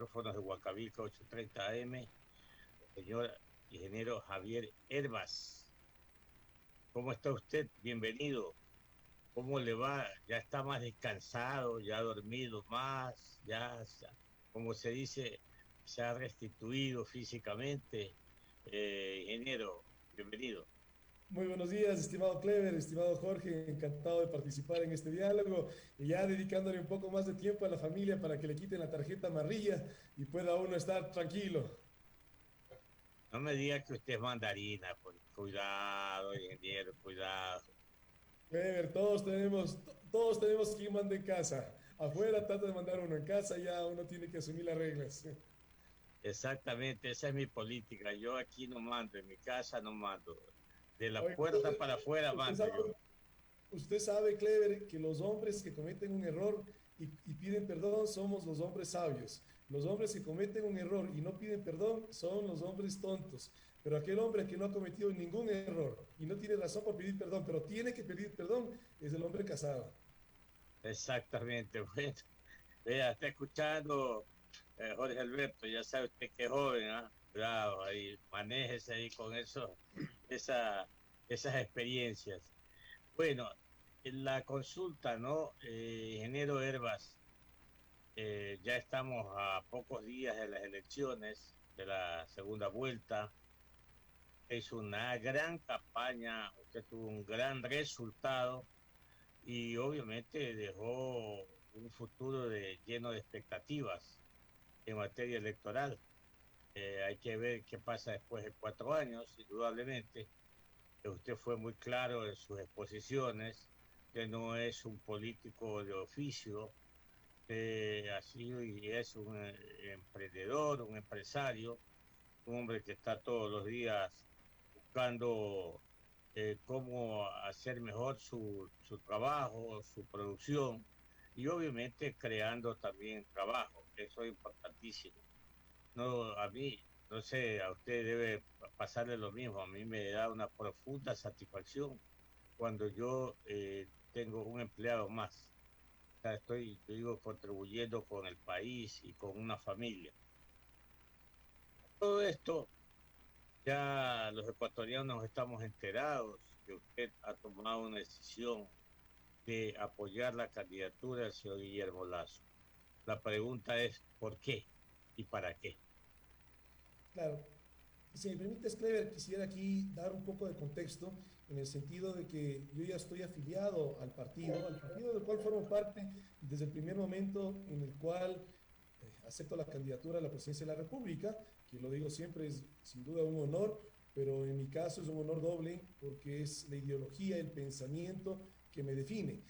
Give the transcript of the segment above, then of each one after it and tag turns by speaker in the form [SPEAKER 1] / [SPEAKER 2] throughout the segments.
[SPEAKER 1] micrófonos de Huancavelica 830 AM, señor ingeniero Javier Herbas. ¿Cómo está usted? Bienvenido. ¿Cómo le va? ¿Ya está más descansado? ¿Ya ha dormido más? Como se dice, se ha restituido físicamente? Ingeniero, bienvenido.
[SPEAKER 2] Muy buenos días, estimado Clever, estimado Jorge, encantado de participar en este diálogo y ya dedicándole un poco más de tiempo a la familia para que le quiten la tarjeta amarilla y pueda uno estar tranquilo.
[SPEAKER 1] No me diga que usted es mandarina, pues. Cuidado, ingeniero, cuidado.
[SPEAKER 2] Clever, todos tenemos quien manda en casa. Afuera trata de mandar uno, en casa ya uno tiene que asumir las reglas.
[SPEAKER 1] Exactamente, esa es mi política. Yo aquí no mando, en mi casa no mando. De la
[SPEAKER 2] Oiga,
[SPEAKER 1] puerta para afuera
[SPEAKER 2] usted
[SPEAKER 1] mando
[SPEAKER 2] sabe,
[SPEAKER 1] yo.
[SPEAKER 2] usted sabe, Clever, que los hombres que cometen un error y piden perdón somos los hombres sabios. Los hombres que cometen un error y no piden perdón son los hombres tontos. Pero aquel hombre que no ha cometido ningún error y no tiene razón por pedir perdón, pero tiene que pedir perdón, es el hombre casado.
[SPEAKER 1] Exactamente, bueno. Vea, está escuchando Jorge Alberto, ya sabe usted que es joven, ¿ah? Cuidado ahí, manéjese ahí con eso, esa, esas experiencias. Bueno, en la consulta, ¿no? Ingeniero Herbas, ya estamos a pocos días de las elecciones, de la segunda vuelta. Es una gran campaña, usted tuvo un gran resultado y obviamente dejó un futuro lleno de expectativas en materia electoral. Hay que ver qué pasa después de 4 años, indudablemente. Usted fue muy claro en sus exposiciones, que no es un político de oficio, ha sido y es un emprendedor, un empresario, un hombre que está todos los días buscando cómo hacer mejor su trabajo, su producción y obviamente creando también trabajo, que eso es importantísimo. No, a mí, no sé, a usted debe pasarle lo mismo, a mí me da una profunda satisfacción cuando yo tengo un empleado más. O sea, estoy, yo digo, contribuyendo con el país y con una familia. Todo esto ya los ecuatorianos estamos enterados que usted ha tomado una decisión de apoyar la candidatura del señor Guillermo Lazo. La pregunta es, ¿por qué y para qué?
[SPEAKER 2] Claro, si me permites, Clever, quisiera aquí dar un poco de contexto en el sentido de que yo ya estoy afiliado al partido del cual formo parte desde el primer momento en el cual acepto la candidatura a la presidencia de la República, que lo digo siempre es sin duda un honor, pero en mi caso es un honor doble porque es la ideología, el pensamiento que me define.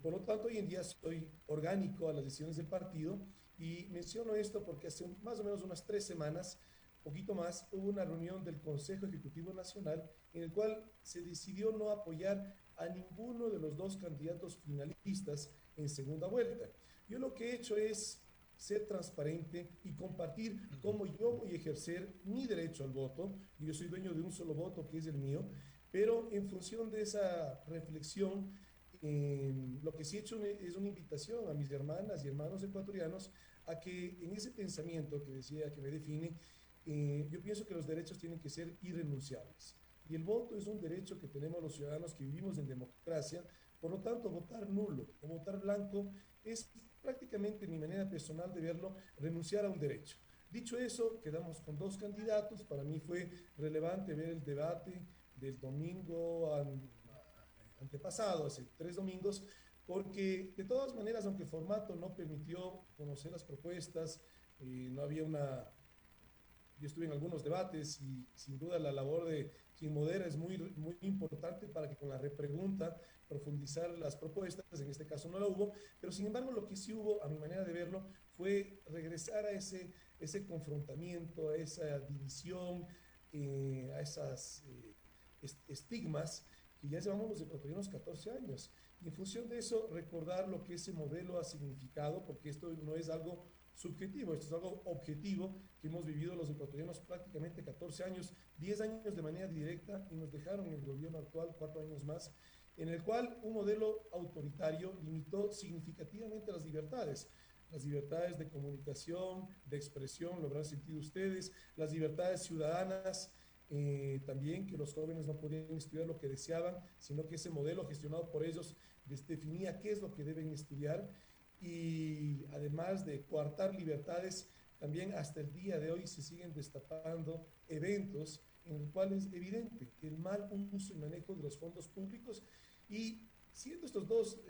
[SPEAKER 2] Por lo tanto, hoy en día soy orgánico a las decisiones del partido y menciono esto porque hace más o menos unas 3 semanas, poquito más, hubo una reunión del Consejo Ejecutivo Nacional en el cual se decidió no apoyar a ninguno de los dos candidatos finalistas en segunda vuelta. Yo lo que he hecho es ser transparente y compartir cómo yo voy a ejercer mi derecho al voto. Yo soy dueño de un solo voto, que es el mío, pero en función de esa reflexión, lo que sí he hecho es una invitación a mis hermanas y hermanos ecuatorianos a que en ese pensamiento que decía que me define, yo pienso que los derechos tienen que ser irrenunciables. Y el voto es un derecho que tenemos los ciudadanos que vivimos en democracia. Por lo tanto, votar nulo o votar blanco es prácticamente mi manera personal de verlo, renunciar a un derecho. Dicho eso, quedamos con dos candidatos. Para mí fue relevante ver el debate del domingo antepasado, hace 3 domingos, porque de todas maneras, aunque el formato no permitió conocer las propuestas, no había una, yo estuve en algunos debates y sin duda la labor de quien modera es muy, muy importante para que con la repregunta profundizar las propuestas, en este caso no la hubo, pero sin embargo lo que sí hubo, a mi manera de verlo, fue regresar a ese confrontamiento, a esa división, a esas estigmas que ya llevamos los ecuatorianos 14 años. Y en función de eso, recordar lo que ese modelo ha significado, porque esto no es algo subjetivo, esto es algo objetivo que hemos vivido los ecuatorianos prácticamente 14 años, 10 años de manera directa y nos dejaron en el gobierno actual 4 años más, en el cual un modelo autoritario limitó significativamente las libertades. las libertades de comunicación, de expresión, lo habrán sentido ustedes, las libertades ciudadanas, también que los jóvenes no podían estudiar lo que deseaban, sino que ese modelo gestionado por ellos les definía qué es lo que deben estudiar y además de coartar libertades, también hasta el día de hoy se siguen destapando eventos en los cuales es evidente el mal uso y manejo de los fondos públicos y siendo estos dos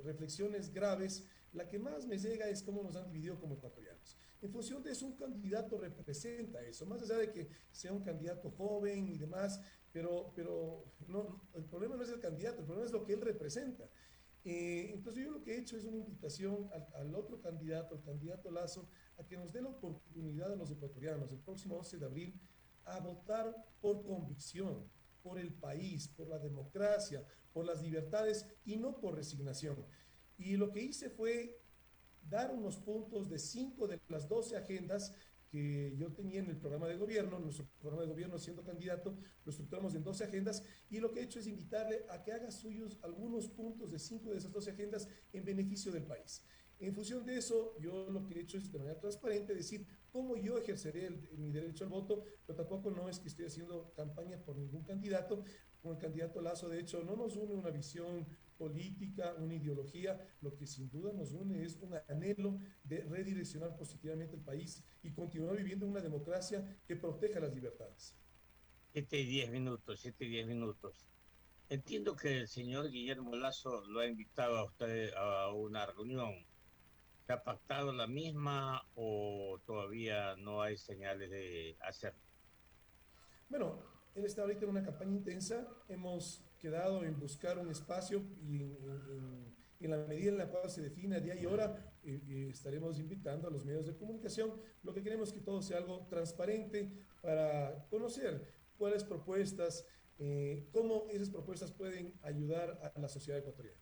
[SPEAKER 2] reflexiones graves, la que más me llega es cómo nos han dividido como ecuatorianos. En función de eso, un candidato representa eso, más allá de que sea un candidato joven y demás, pero no, el problema no es el candidato, el problema es lo que él representa. Entonces yo lo que he hecho es una invitación al otro candidato, al candidato Lazo, a que nos dé la oportunidad a los ecuatorianos el próximo 11 de abril a votar por convicción, por el país, por la democracia, por las libertades y no por resignación. Y lo que hice fue dar unos puntos de 5 de las 12 agendas que yo tenía en el programa de gobierno, nuestro programa de gobierno siendo candidato, lo estructuramos en 12 agendas y lo que he hecho es invitarle a que haga suyos algunos puntos de 5 de esas 12 agendas en beneficio del país. En función de eso, yo lo que he hecho es de manera transparente decir cómo yo ejerceré mi derecho al voto, pero tampoco no es que estoy haciendo campaña por ningún candidato. Con el candidato Lazo, de hecho, no nos une una visión política, una ideología, lo que sin duda nos une es un anhelo de redireccionar positivamente el país y continuar viviendo una democracia que proteja las libertades.
[SPEAKER 1] 7 y 10 minutos, 7 y 10 minutos. Entiendo que el señor Guillermo Lazo lo ha invitado a usted a una reunión. ¿Se ha pactado la misma o todavía no hay señales de hacerlo?
[SPEAKER 2] Bueno, él está ahorita en una campaña intensa. Hemos quedado en buscar un espacio y en la medida en la cual se define día y hora, estaremos invitando a los medios de comunicación. Lo que queremos es que todo sea algo transparente para conocer cuáles propuestas, cómo esas propuestas pueden ayudar a la sociedad ecuatoriana.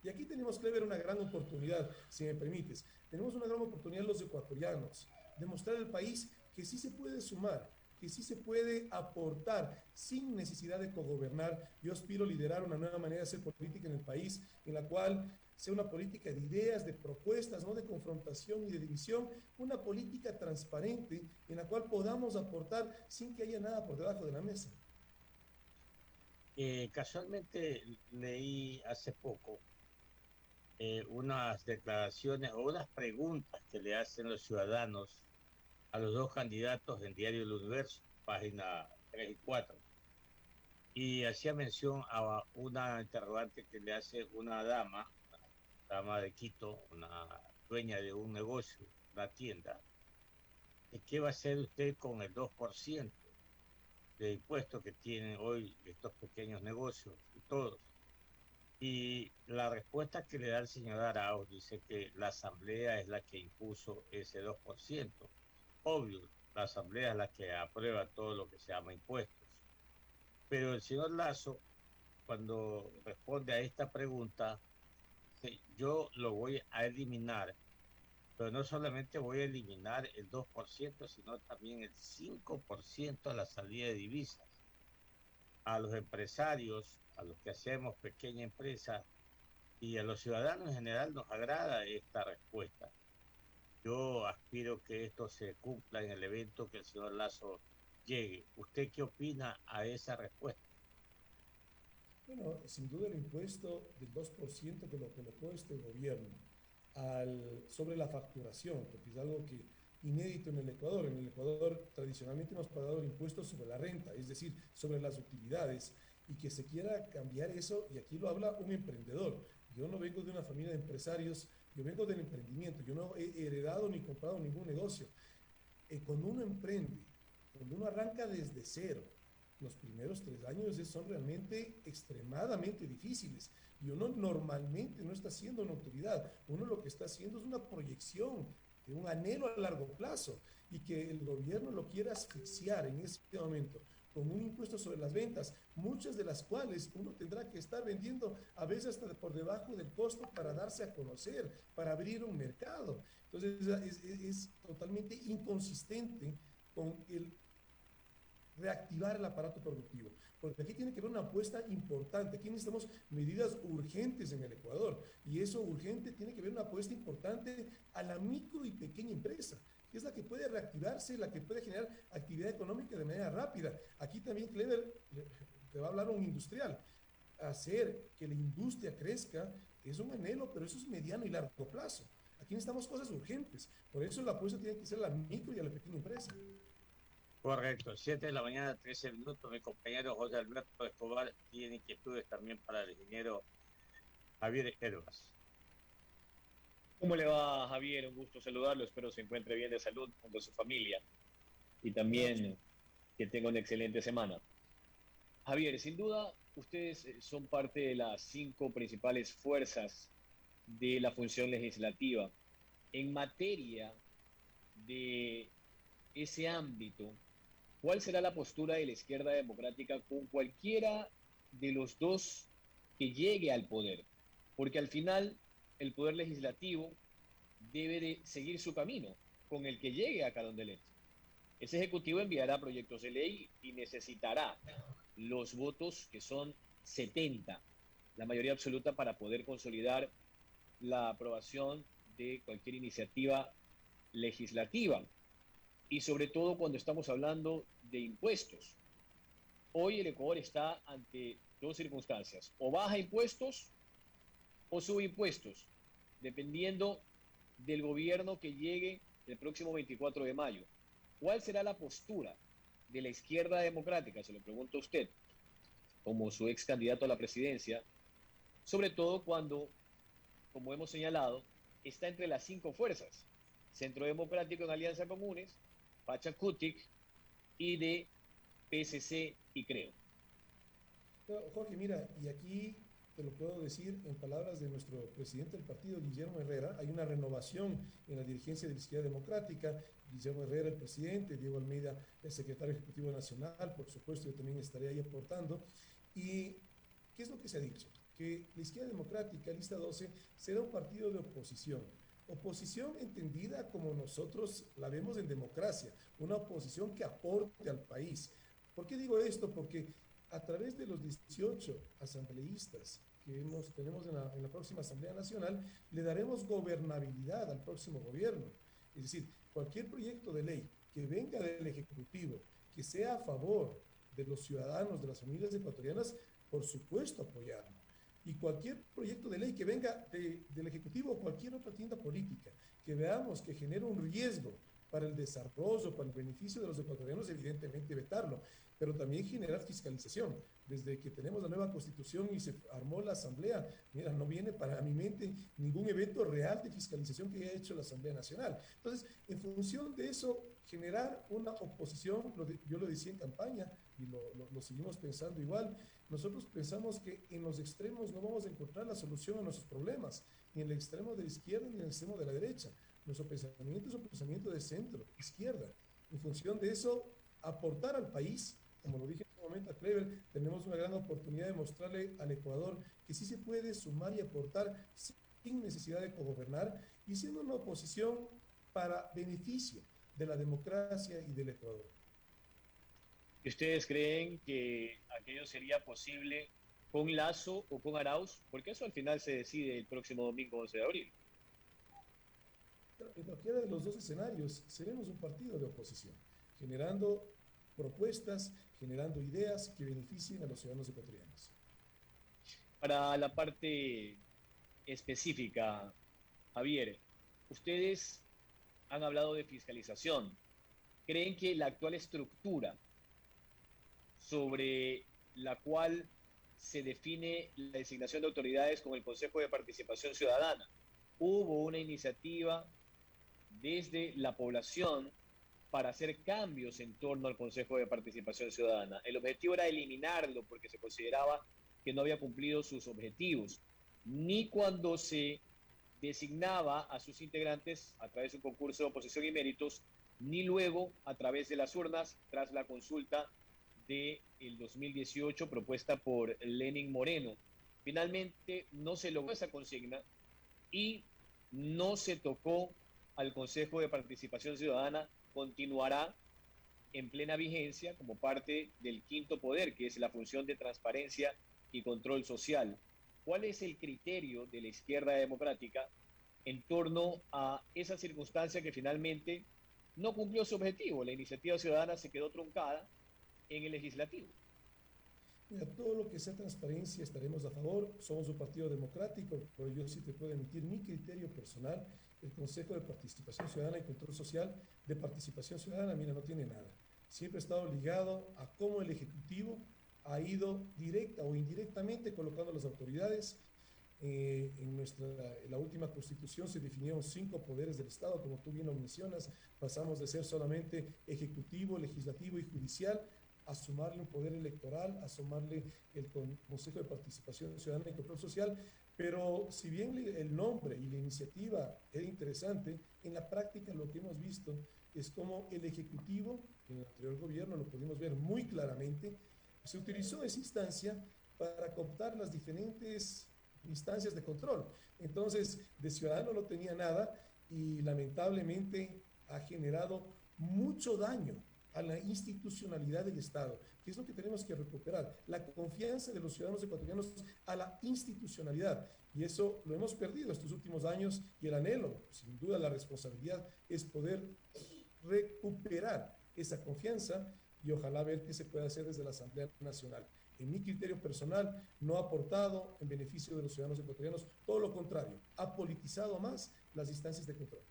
[SPEAKER 2] Y aquí tenemos que ver una gran oportunidad, si me permites. Tenemos una gran oportunidad los ecuatorianos, demostrar al país que sí se puede sumar, que sí se puede aportar sin necesidad de cogobernar. Yo aspiro a liderar una nueva manera de hacer política en el país, en la cual sea una política de ideas, de propuestas, no de confrontación y de división, una política transparente en la cual podamos aportar sin que haya nada por debajo de la mesa.
[SPEAKER 1] Casualmente leí hace poco unas declaraciones o unas preguntas que le hacen los ciudadanos a los dos candidatos en Diario El Universo, página 3 y 4. Y hacía mención a una interrogante que le hace una dama de Quito, una dueña de un negocio, una tienda. ¿Qué va a hacer usted con el 2% de impuestos que tienen hoy estos pequeños negocios y todos? Y la respuesta que le da el señor Arauz dice que la Asamblea es la que impuso ese 2%. Obvio, la Asamblea es la que aprueba todo lo que se llama impuestos. Pero el señor Lazo, cuando responde a esta pregunta, dice, yo lo voy a eliminar, pero no solamente voy a eliminar el 2%, sino también el 5% a la salida de divisas. A los empresarios, a los que hacemos pequeña empresa y a los ciudadanos en general nos agrada esta respuesta. Yo aspiro que esto se cumpla en el evento que el señor Lazo llegue. ¿Usted qué opina a esa respuesta?
[SPEAKER 2] Bueno, sin duda el impuesto del 2% que lo colocó este gobierno sobre la facturación, porque es algo que inédito en el Ecuador. En el Ecuador tradicionalmente hemos pagado el impuesto sobre la renta, es decir, sobre las utilidades, y que se quiera cambiar eso, y aquí lo habla un emprendedor. Yo no vengo de una familia de empresarios, yo vengo del emprendimiento, yo no he heredado ni comprado ningún negocio. Cuando uno emprende, cuando uno arranca desde cero, los primeros 3 años son realmente extremadamente difíciles y uno normalmente no está haciendo una autoridad, uno lo que está haciendo es una proyección de un anhelo a largo plazo y que el gobierno lo quiera asfixiar en ese momento con un impuesto sobre las ventas, muchas de las cuales uno tendrá que estar vendiendo a veces hasta por debajo del costo para darse a conocer, para abrir un mercado. Entonces es totalmente inconsistente con reactivar el aparato productivo, porque aquí tiene que haber una apuesta importante, aquí necesitamos medidas urgentes en el Ecuador, y eso urgente tiene que haber una apuesta importante a la micro y pequeña empresa, que es la que puede reactivarse, la que puede generar actividad económica de manera rápida. Aquí también Clever te va a hablar un industrial. Hacer que la industria crezca es un anhelo, pero eso es mediano y largo plazo. Aquí necesitamos cosas urgentes. Por eso la apuesta tiene que ser a la micro y a la pequeña empresa.
[SPEAKER 1] Correcto, 7 de la mañana, 13 minutos. Mi compañero José Alberto Escobar tiene inquietudes también para el ingeniero Javier Herbas.
[SPEAKER 3] ¿Cómo le va, Javier? Un gusto saludarlo. Espero se encuentre bien de salud junto a su familia y también que tenga una excelente semana. Javier, sin duda, ustedes son parte de las 5 principales fuerzas de la función legislativa. En materia de ese ámbito, ¿cuál será la postura de la izquierda democrática con cualquiera de los dos que llegue al poder? Porque al final el poder legislativo debe de seguir su camino con el que llegue a Carondelet. Ese ejecutivo enviará proyectos de ley y necesitará los votos, que son 70, la mayoría absoluta, para poder consolidar la aprobación de cualquier iniciativa legislativa. Y sobre todo cuando estamos hablando de impuestos. Hoy el Ecuador está ante dos circunstancias: o baja impuestos o sube impuestos, dependiendo del gobierno que llegue el próximo 24 de mayo. ¿Cuál será la postura de la izquierda democrática? Se lo pregunto a usted, como su ex candidato a la presidencia, sobre todo cuando, como hemos señalado, está entre las 5 fuerzas: Centro Democrático en Alianza Comunes, Pachacutic y de PSC y Creo.
[SPEAKER 2] Jorge, mira, y aquí te lo puedo decir en palabras de nuestro presidente del partido, Guillermo Herrera. Hay una renovación en la dirigencia de la Izquierda Democrática. Guillermo Herrera, el presidente; Diego Almeida, el secretario ejecutivo nacional. Por supuesto, yo también estaré ahí aportando. ¿Y qué es lo que se ha dicho? Que la Izquierda Democrática, lista 12, será un partido de oposición. Oposición entendida como nosotros la vemos en democracia, una oposición que aporte al país. ¿Por qué digo esto? Porque a través de los 18 asambleístas que tenemos en la próxima Asamblea Nacional, le daremos gobernabilidad al próximo gobierno. Es decir, cualquier proyecto de ley que venga del Ejecutivo, que sea a favor de los ciudadanos, de las familias ecuatorianas, por supuesto apoyarlo. Y cualquier proyecto de ley que venga del Ejecutivo o cualquier otra tienda política, que veamos que genera un riesgo para el desarrollo, para el beneficio de los ecuatorianos, evidentemente vetarlo, pero también generar fiscalización. Desde que tenemos la nueva constitución y se armó la asamblea, mira, no viene para mi mente ningún evento real de fiscalización que haya hecho la Asamblea Nacional. Entonces, en función de eso, generar una oposición, yo lo decía en campaña y lo seguimos pensando igual. Nosotros pensamos que en los extremos no vamos a encontrar la solución a nuestros problemas, ni en el extremo de la izquierda ni en el extremo de la derecha. Nuestro pensamiento es un pensamiento de centro, izquierda. En función de eso, aportar al país. Como lo dije en un momento a Clever, tenemos una gran oportunidad de mostrarle al Ecuador que sí se puede sumar y aportar sin necesidad de cogobernar, y siendo una oposición para beneficio de la democracia y del Ecuador.
[SPEAKER 3] ¿Y ustedes creen que aquello sería posible con Lazo o con Arauz? Porque eso al final se decide el próximo domingo 11 de abril.
[SPEAKER 2] En cualquiera de los dos escenarios seremos un partido de oposición, generando propuestas, generando ideas que beneficien a los ciudadanos ecuatorianos.
[SPEAKER 3] Para la parte específica, Javier, ustedes han hablado de fiscalización. ¿Creen que la actual estructura sobre la cual se define la designación de autoridades con el Consejo de Participación Ciudadana, hubo una iniciativa desde la población para hacer cambios en torno al Consejo de Participación Ciudadana? El objetivo era eliminarlo porque se consideraba que no había cumplido sus objetivos, ni cuando se designaba a sus integrantes a través de un concurso de oposición y méritos, ni luego a través de las urnas tras la consulta del 2018 propuesta por Lenin Moreno. Finalmente no se logró esa consigna y no se tocó al Consejo de Participación Ciudadana. Continuará en plena vigencia como parte del quinto poder, que es la función de transparencia y control social. ¿Cuál es el criterio de la izquierda democrática en torno a esa circunstancia que finalmente no cumplió su objetivo? La iniciativa ciudadana se quedó truncada en el legislativo.
[SPEAKER 2] Mira, todo lo que sea transparencia estaremos a favor. Somos un partido democrático, pero yo sí te puedo emitir mi criterio personal. El Consejo de Participación Ciudadana y Control Social de Participación Ciudadana, mira, no tiene nada. Siempre ha estado ligado a cómo el Ejecutivo ha ido directa o indirectamente colocando a las autoridades. En la última constitución se definieron 5 poderes del Estado, como tú bien lo mencionas. Pasamos de ser solamente ejecutivo, legislativo y judicial a sumarle un poder electoral, a sumarle el Consejo de Participación Ciudadana y Control Social, pero si bien el nombre y la iniciativa era interesante, en la práctica lo que hemos visto es como el Ejecutivo, en el anterior gobierno lo pudimos ver muy claramente, se utilizó esa instancia para cooptar las diferentes instancias de control. Entonces, de ciudadano no tenía nada y lamentablemente ha generado mucho daño a la institucionalidad del Estado, que es lo que tenemos que recuperar, la confianza de los ciudadanos ecuatorianos a la institucionalidad. Y eso lo hemos perdido estos últimos años y el anhelo, sin duda la responsabilidad, es poder recuperar esa confianza y ojalá ver qué se puede hacer desde la Asamblea Nacional. En mi criterio personal, no ha aportado en beneficio de los ciudadanos ecuatorianos, todo lo contrario, ha politizado más las instancias de control.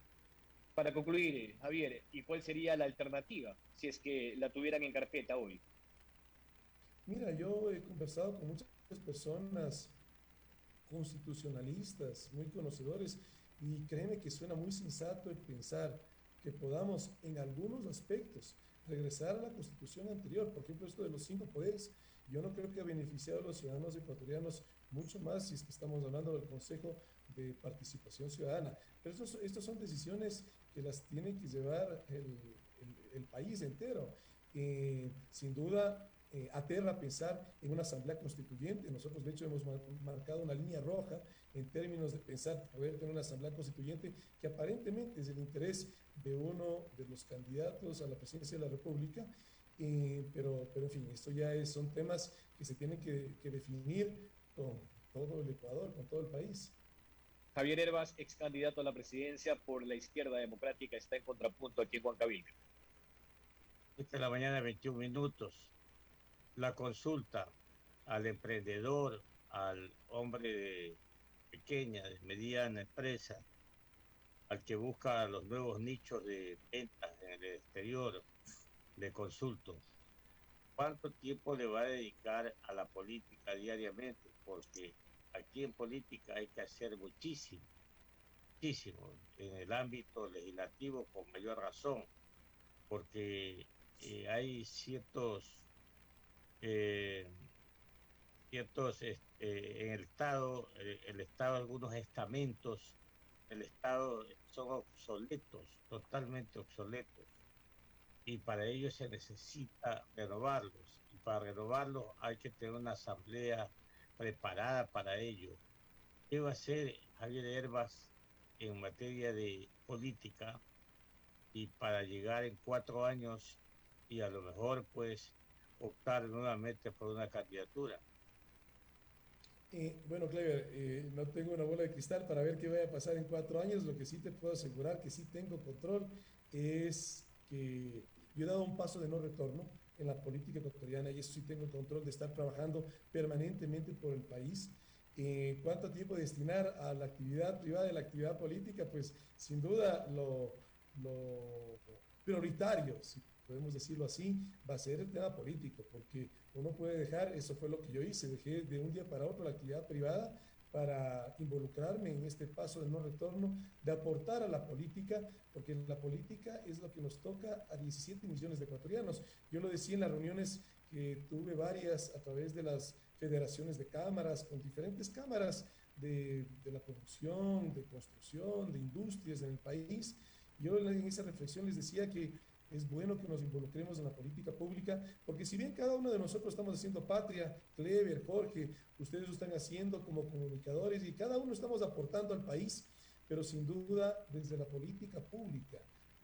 [SPEAKER 3] Para concluir, Javier, ¿y cuál sería la alternativa si es que la tuvieran en carpeta hoy?
[SPEAKER 2] Mira, yo he conversado con muchas personas constitucionalistas, muy conocedores, y créeme que suena muy sensato el pensar que podamos en algunos aspectos regresar a la constitución anterior. Por ejemplo, esto de los 5 poderes, yo no creo que ha beneficiado a los ciudadanos ecuatorianos mucho más si es que estamos hablando del Consejo de Participación Ciudadana. Pero estas son decisiones que las tiene que llevar el país entero. Sin duda, aterra pensar en una asamblea constituyente. Nosotros, de hecho, hemos marcado una línea roja en términos de pensar poder tener una asamblea constituyente que aparentemente es el interés de uno de los candidatos a la presidencia de la República. Pero en fin, esto ya son temas que se tienen que definir con todo el Ecuador, con todo el país.
[SPEAKER 3] Javier Herbas, ex candidato a la presidencia por la izquierda democrática, está en Contrapunto aquí en Huancavelica.
[SPEAKER 1] Esta es la mañana, 21 minutos. La consulta al emprendedor, al hombre de pequeña, de mediana empresa, al que busca los nuevos nichos de ventas en el exterior, le consulto, ¿cuánto tiempo le va a dedicar a la política diariamente? Porque aquí en política hay que hacer muchísimo, muchísimo, en el ámbito legislativo con mayor razón, porque hay eh, en el Estado, algunos estamentos del Estado son obsoletos, totalmente obsoletos, y para ello se necesita renovarlos, y para renovarlos hay que tener una asamblea preparada para ello. ¿Qué va a hacer Javier Herbas en materia de política y para llegar en 4 años y a lo mejor pues optar nuevamente por una candidatura?
[SPEAKER 2] Bueno, Clever, no tengo una bola de cristal para ver qué vaya a pasar en 4 años. Lo que sí te puedo asegurar que sí tengo control es que yo he dado un paso de no retorno en la política ecuatoriana y eso sí tengo el control de estar trabajando permanentemente por el país. ¿Cuánto tiempo destinar a la actividad privada y a la actividad política? Pues sin duda lo prioritario, si podemos decirlo así, va a ser el tema político, porque uno puede dejar, eso fue lo que yo hice, dejé de un día para otro la actividad privada para involucrarme en este paso de no retorno, de aportar a la política, porque la política es lo que nos toca a 17 millones de ecuatorianos. Yo lo decía en las reuniones que tuve varias a través de las federaciones de cámaras, con diferentes cámaras de la producción, de construcción, de industrias en el país. Yo en esa reflexión les decía que es bueno que nos involucremos en la política pública, porque si bien cada uno de nosotros estamos haciendo patria, Clever, Jorge, ustedes lo están haciendo como comunicadores y cada uno estamos aportando al país, pero sin duda desde la política pública,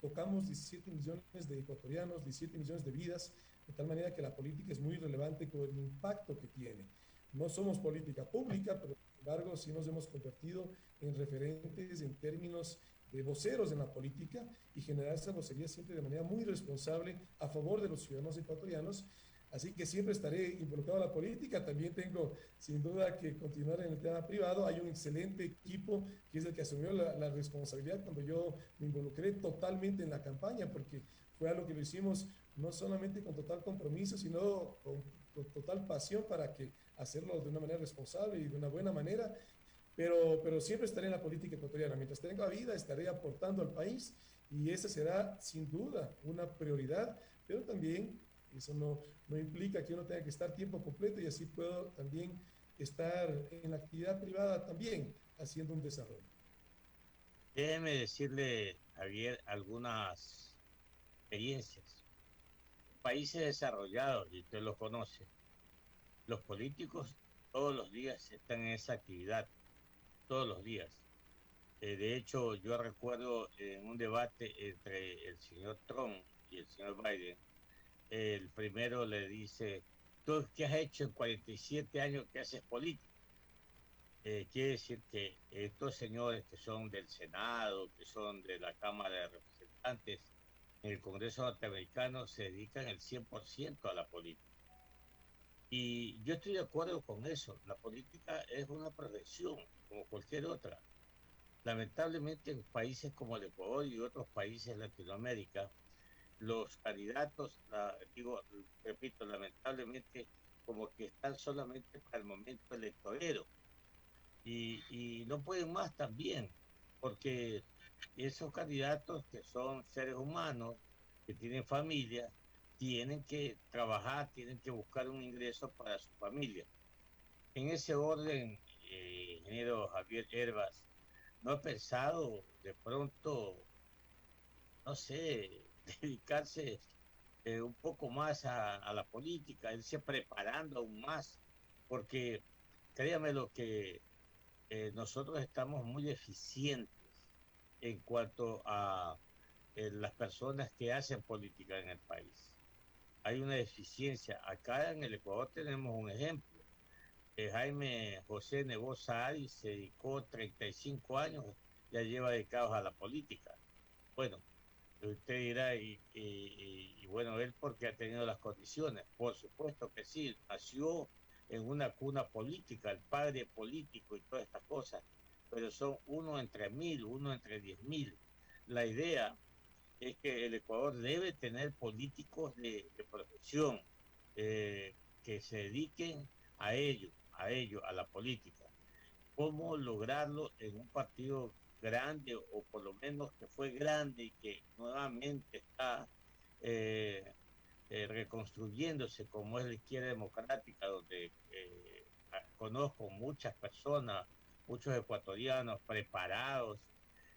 [SPEAKER 2] tocamos 17 millones de ecuatorianos, 17 millones de vidas, de tal manera que la política es muy relevante con el impacto que tiene. No somos política pública, pero sin embargo sí nos hemos convertido en referentes en términos de voceros en la política y generar esa vocería siempre de manera muy responsable a favor de los ciudadanos ecuatorianos. Así que siempre estaré involucrado en la política. También tengo, sin duda, que continuar en el tema privado. Hay un excelente equipo que es el que asumió la responsabilidad cuando yo me involucré totalmente en la campaña, porque fue algo que lo hicimos no solamente con total compromiso, sino con total pasión para que hacerlo de una manera responsable y de una buena manera. Pero siempre estaré en la política ecuatoriana. Mientras tenga vida, estaré aportando al país y esa será sin duda una prioridad, pero también eso no implica que uno tenga que estar tiempo completo y así puedo también estar en la actividad privada también haciendo un desarrollo.
[SPEAKER 1] Déjeme decirle, Javier, algunas experiencias. Países desarrollados, y usted los conoce, los políticos todos los días están en esa actividad, todos los días. De hecho, yo recuerdo en un debate entre el señor Trump y el señor Biden, el primero le dice, ¿tú qué has hecho en 47 años que haces política? Quiere decir que estos señores que son del Senado, que son de la Cámara de Representantes, en el Congreso norteamericano se dedican el 100% a la política. Y yo estoy de acuerdo con eso. La política es una profesión como cualquier otra. Lamentablemente en países como el Ecuador y otros países de Latinoamérica, los candidatos, digo, repito, lamentablemente como que están solamente para el momento electorero y no pueden más también, porque esos candidatos que son seres humanos, que tienen familia, tienen que trabajar, tienen que buscar un ingreso para su familia. En ese orden, ingeniero Javier Herbas, ¿no ha pensado de pronto, no sé, dedicarse un poco más a la política, irse preparando aún más? Porque créame lo que nosotros estamos muy eficientes en cuanto a las personas que hacen política en el país. Hay una eficiencia. Acá en el Ecuador tenemos un ejemplo. Jaime José Nebot Saadi se dedicó 35 años, ya lleva dedicados a la política. Bueno, usted dirá, y bueno, él porque ha tenido las condiciones. Por supuesto que sí, nació en una cuna política, el padre político y todas estas cosas, pero son uno entre 1000, uno entre 10.000. La idea es que el Ecuador debe tener políticos de profesión que se dediquen a ello, a la política. ¿Cómo lograrlo en un partido grande o por lo menos que fue grande y que nuevamente está eh, reconstruyéndose como es la izquierda democrática, donde conozco muchas personas, muchos ecuatorianos preparados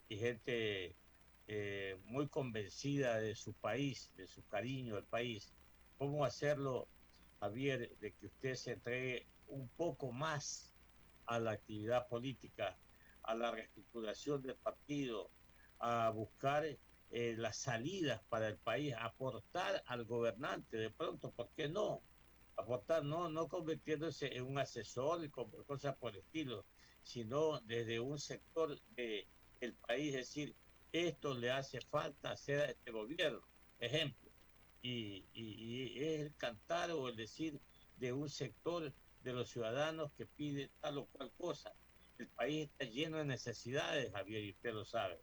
[SPEAKER 1] y gente muy convencida de su país, de su cariño al país? ¿Cómo hacerlo, Javier, de que usted se entregue un poco más a la actividad política, a la reestructuración del partido, a buscar las salidas para el país, aportar al gobernante de pronto, ¿por qué no? Aportar, no convirtiéndose en un asesor y cosas por el estilo, sino desde un sector del país, decir, esto le hace falta hacer a este gobierno, ejemplo, y es el cantar o el decir de un sector de los ciudadanos que pide tal o cual cosa. El país está lleno de necesidades, Javier, y usted lo sabe,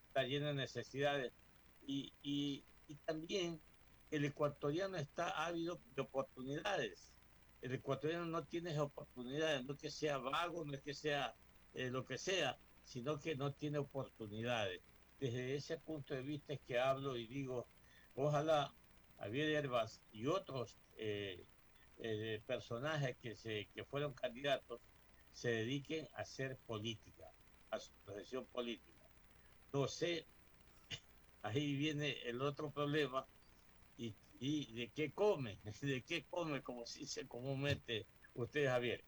[SPEAKER 1] está lleno de necesidades y también el ecuatoriano está ávido de oportunidades. El ecuatoriano no tiene oportunidades, no es que sea vago, no es que sea lo que sea, sino que no tiene oportunidades. Desde ese punto de vista es que hablo y digo, ojalá Javier Herbas y otros personajes que fueron candidatos se dediquen a hacer política, a su profesión política. No sé, ahí viene el otro problema, y de qué come, de qué come, como se dice comúnmente usted, Javier.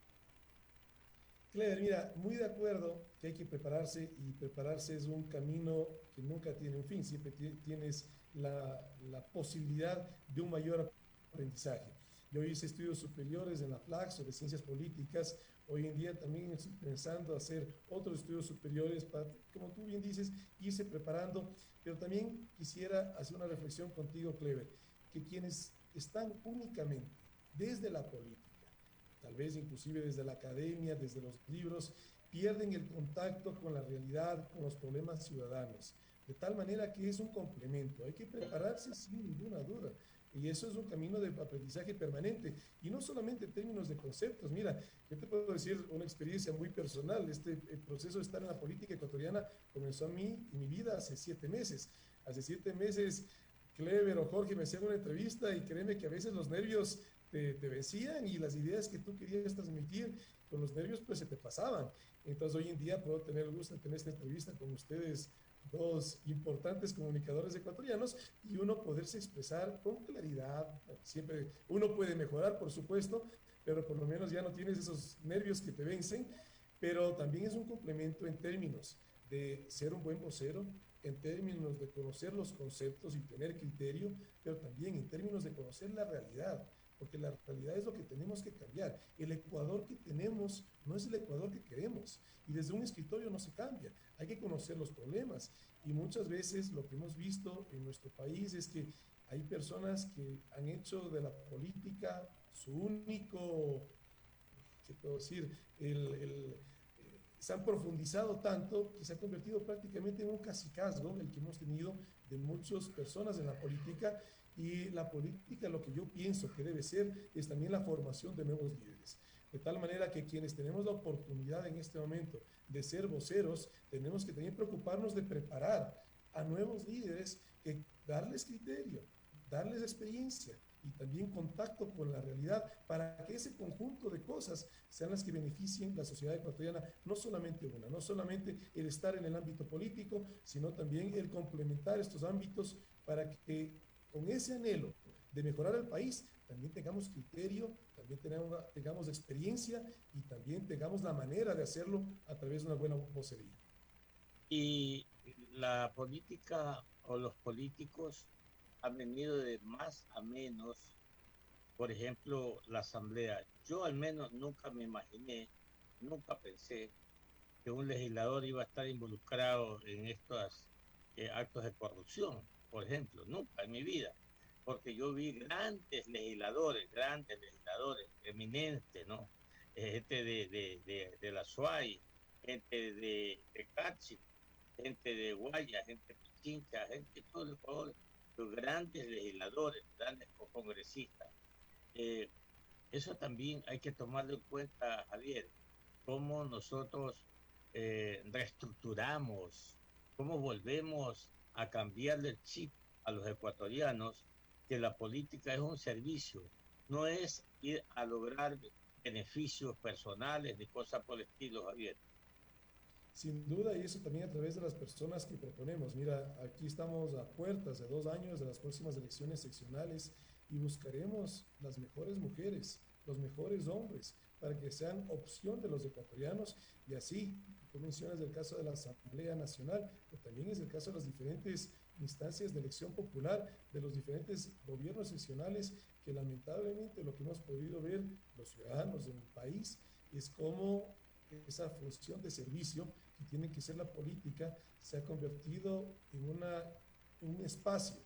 [SPEAKER 2] Clever, mira, muy de acuerdo que hay que prepararse y prepararse es un camino que nunca tiene un fin, siempre tienes la posibilidad de un mayor aprendizaje. Yo hice estudios superiores en la PLAC sobre ciencias políticas, hoy en día también estoy pensando hacer otros estudios superiores para, como tú bien dices, irse preparando, pero también quisiera hacer una reflexión contigo, Clever, que quienes están únicamente desde la política, tal vez inclusive desde la academia, desde los libros, pierden el contacto con la realidad, con los problemas ciudadanos, de tal manera que es un complemento. Hay que prepararse sin ninguna duda. Y eso es un camino de aprendizaje permanente. Y no solamente en términos de conceptos. Mira, yo te puedo decir una experiencia muy personal. Este proceso de estar en la política ecuatoriana comenzó a mí y mi vida hace 7 meses. Hace 7 meses, Clever o Jorge me hacían una entrevista y créeme que a veces los nervios te vencían y las ideas que tú querías transmitir con los nervios pues se te pasaban. Entonces hoy en día puedo tener el gusto de tener esta entrevista con ustedes, dos importantes comunicadores ecuatorianos, y uno poderse expresar con claridad. Siempre uno puede mejorar, por supuesto, pero por lo menos ya no tienes esos nervios que te vencen, pero también es un complemento en términos de ser un buen vocero, en términos de conocer los conceptos y tener criterio, pero también en términos de conocer la realidad, porque la realidad es lo que tenemos que cambiar. El Ecuador que tenemos no es el Ecuador que queremos, y desde un escritorio no se cambia. Hay que conocer los problemas, y muchas veces lo que hemos visto en nuestro país es que hay personas que han hecho de la política su único, ¿qué puedo decir? Se han profundizado tanto que se ha convertido prácticamente en un cacicazgo el que hemos tenido de muchas personas en la política. Y la política, lo que yo pienso que debe ser, es también la formación de nuevos líderes. De tal manera que quienes tenemos la oportunidad en este momento de ser voceros, tenemos que también preocuparnos de preparar a nuevos líderes, que darles criterio, darles experiencia y también contacto con la realidad, para que ese conjunto de cosas sean las que beneficien la sociedad ecuatoriana, no solamente una, no solamente el estar en el ámbito político, sino también el complementar estos ámbitos para que con ese anhelo de mejorar el país también tengamos criterio, también tengamos experiencia y también tengamos la manera de hacerlo a través de una buena vocería.
[SPEAKER 1] Y la política o los políticos han venido de más a menos. Por ejemplo, la asamblea. Yo al menos nunca me imaginé, nunca pensé que un legislador iba a estar involucrado en estos actos de corrupción, por ejemplo, nunca en mi vida, porque yo vi grandes legisladores, eminentes, ¿no? Gente de la SUAY, gente de Cachi, gente de Guaya, gente de Pichincha, gente de todo el Ecuador, los grandes legisladores, grandes congresistas. Eh, Eso también hay que tomarlo en cuenta, Javier, cómo nosotros reestructuramos, cómo volvemos a cambiarle el chip a los ecuatorianos, que la política es un servicio, no es ir a lograr beneficios personales ni cosas por el estilo, Javier.
[SPEAKER 2] Sin duda, y eso también a través de las personas que proponemos. Mira, aquí estamos a puertas de 2 años de las próximas elecciones seccionales, y buscaremos las mejores mujeres, los mejores hombres, para que sean opción de los ecuatorianos. Y así, tú mencionas el caso de la Asamblea Nacional, pero también es el caso de las diferentes instancias de elección popular, de los diferentes gobiernos seccionales, que lamentablemente lo que hemos podido ver los ciudadanos del país es cómo esa función de servicio que tiene que ser la política se ha convertido en un espacio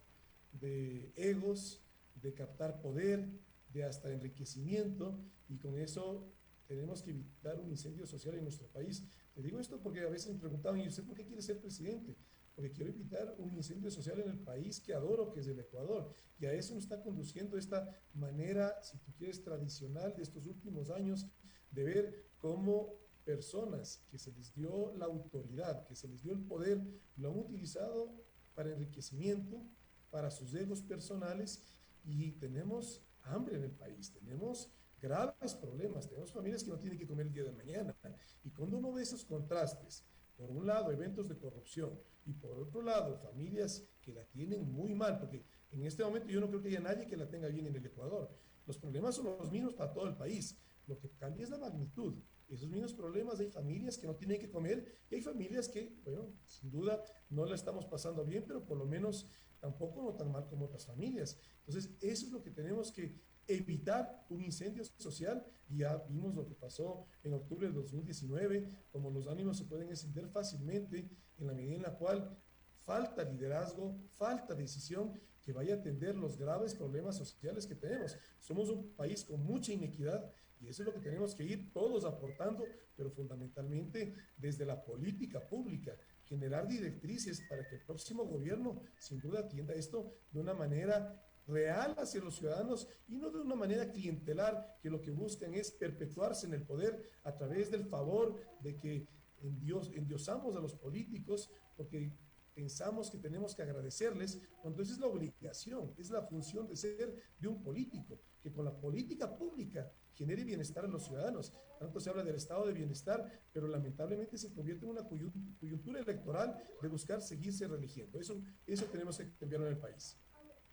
[SPEAKER 2] de egos, de captar poder, de hasta enriquecimiento, y con eso tenemos que evitar un incendio social en nuestro país. Te digo esto porque a veces me preguntaban: ¿y usted por qué quiere ser presidente? Porque quiero evitar un incendio social en el país que adoro, que es el Ecuador. Y a eso nos está conduciendo esta manera, si tú quieres, tradicional de estos últimos años, de ver cómo personas que se les dio la autoridad, que se les dio el poder, lo han utilizado para enriquecimiento, para sus egos personales, y tenemos hambre en el país, tenemos graves problemas, tenemos familias que no tienen que comer el día de mañana. Y cuando uno ve esos contrastes, por un lado eventos de corrupción y por otro lado familias que la tienen muy mal, porque en este momento yo no creo que haya nadie que la tenga bien en el Ecuador. Los problemas son los mismos para todo el país, lo que cambia es la magnitud. esos mismos problemas. Hay familias que no tienen que comer y hay familias que, bueno, sin duda no la estamos pasando bien, pero por lo menos tampoco no tan mal como otras familias. Entonces, eso es lo que tenemos que evitar, un incendio social. Y ya vimos lo que pasó en octubre del 2019, como los ánimos se pueden encender fácilmente en la medida en la cual falta liderazgo, falta decisión que vaya a atender los graves problemas sociales que tenemos. Somos un país con mucha inequidad y eso es lo que tenemos que ir todos aportando, pero fundamentalmente desde la política pública, generar directrices para que el próximo gobierno sin duda atienda esto de una manera real hacia los ciudadanos y no de una manera clientelar que lo que buscan es perpetuarse en el poder a través del favor de que endiosamos a los políticos porque pensamos que tenemos que agradecerles, cuando esa es la obligación, es la función de ser de un político, que con la política pública genere bienestar a los ciudadanos. Tanto se habla del estado de bienestar, pero lamentablemente se convierte en una coyuntura electoral de buscar seguirse reeligiendo. Eso tenemos que cambiar en el país.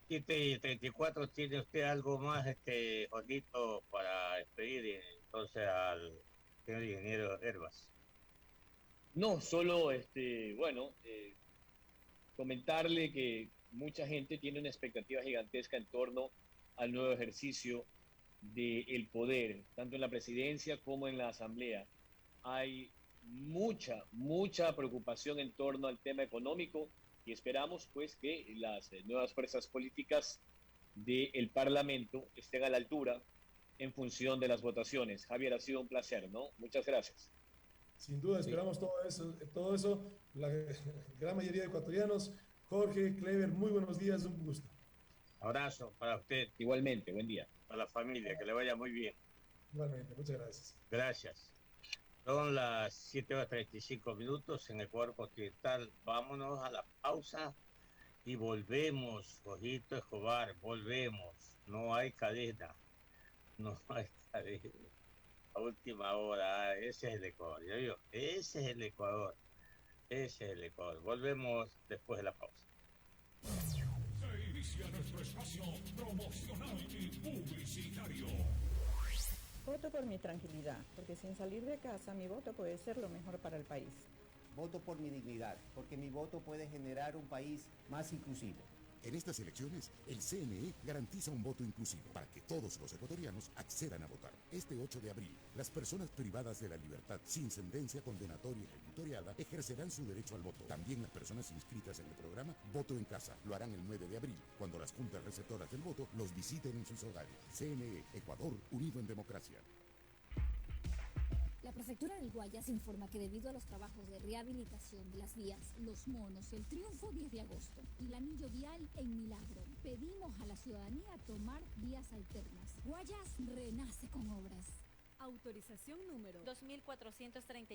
[SPEAKER 1] 7:34, ¿tiene usted algo más, Juanito, para despedir entonces al señor ingeniero Herbas?
[SPEAKER 3] No, solo, bueno, comentarle que mucha gente tiene una expectativa gigantesca en torno al nuevo ejercicio del poder, tanto en la presidencia como en la asamblea. Hay mucha preocupación en torno al tema económico y esperamos pues que las nuevas fuerzas políticas del Parlamento estén a la altura en función de las votaciones. Javier, ha sido un placer, ¿no? Muchas gracias.
[SPEAKER 2] Sin duda,
[SPEAKER 3] Sí.
[SPEAKER 2] esperamos todo eso, la gran mayoría de ecuatorianos. Jorge, Clever, muy buenos días, un gusto.
[SPEAKER 1] Abrazo para usted,
[SPEAKER 3] Igualmente, buen día.
[SPEAKER 1] para la familia, que le vaya muy bien.
[SPEAKER 2] Igualmente, muchas gracias.
[SPEAKER 1] Gracias. Son las 7:35 en Ecuador Continental. Vámonos a la pausa y volvemos, Ojito Escobar, volvemos. No hay cadena, no hay cadena. A última hora, ese es el Ecuador. Yo digo, ese es el Ecuador, ese es el Ecuador. Volvemos después de la pausa.
[SPEAKER 4] Se inicia nuestro espacio promocional y publicitario.
[SPEAKER 5] Voto por mi tranquilidad, porque sin salir de casa mi voto puede ser lo mejor para el país.
[SPEAKER 6] Voto por mi dignidad, porque mi voto puede generar un país más inclusivo.
[SPEAKER 7] En estas elecciones, el CNE garantiza un voto inclusivo para que todos los ecuatorianos accedan a votar. Este 8 de abril, las personas privadas de la libertad sin sentencia condenatoria y ejecutoriada ejercerán su derecho al voto. También las personas inscritas en el programa Voto en Casa lo harán el 9 de abril, cuando las juntas receptoras del voto los visiten en sus hogares. CNE, Ecuador, unido en democracia.
[SPEAKER 8] La Prefectura del Guayas informa que debido a los trabajos de rehabilitación de las vías Los Monos, El Triunfo 10 de agosto y el anillo vial en Milagro, pedimos a la ciudadanía tomar vías alternas. Guayas renace con obras.
[SPEAKER 9] Autorización número 2433.